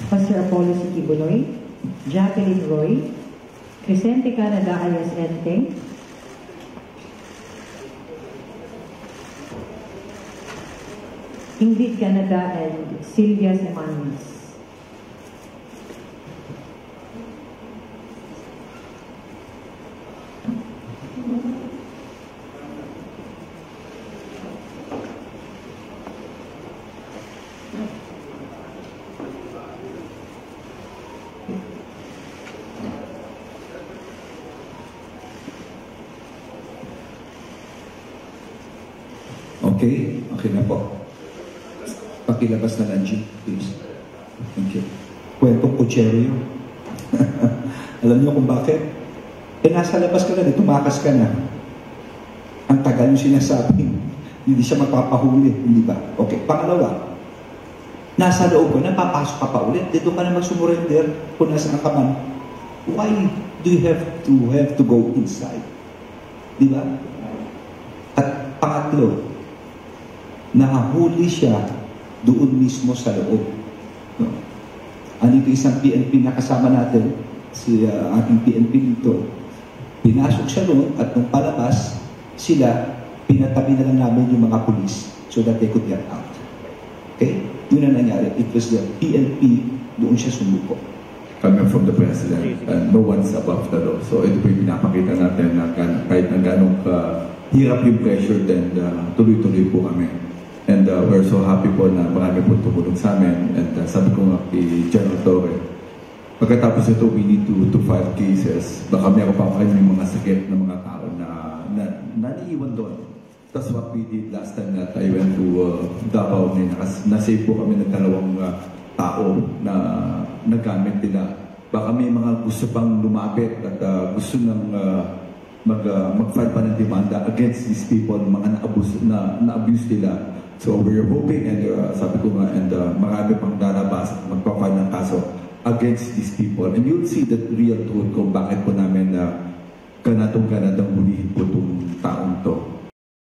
Pastor Apollo C. Kibuloy, Jacqueline Roy, Crescente Canada alias Enteng, Ingrid Canada and Sylvia Semanis. Okay? Okay na po. Pakilabas na lang, G, please. Thank you. Kwentong kutsero yun. Alam niyo kung bakit? Eh, nasa labas ka na, tumakas ka na. Ang tagal yung sinasabi. Hindi siya mapapahuli, hindi ba? Okay, pangalawa. Nasa loob ko, napapasok ka pa ulit. Dito ka na mag-surrender kung nasa ka man. Why do you have to go inside? Di ba? At pangatlo, nahuli siya doon mismo sa loob. No? Andito isang PNP na kasama natin, si ating PNP dito. Pinasok siya doon at nung palabas, sila, pinatabi na lang namin yung mga pulis so that they could get out. Okay? Yun ang nangyari. It was the PNP, doon siya sumuko. Coming from the President, and no one's above the law. So ito po yung pinapakita natin na kahit na gano'ng hirap yung pressure, then tuloy-tuloy po kami. And we're so happy po na marami po tumulong sa amin. And sabi ko nga kay General Torre, pagkatapos ito, we need to file cases. Baka meron pa kayo yung mga sakit ng mga tao na naiiwan doon. That's what we did last time that I went to Davao. Na-save po kami ng dalawang tao na nagamit nila. Baka may mga gusto pang lumapit at gusto nang mag-file pa ng demanda against these people, mga na-abuse nila. So we're hoping, and sabi ko nga, and marami pang lalabas at magpa-file ng kaso against these people. And you'll see the real truth kung bakit po namin ganatong hulihin po itong taong to.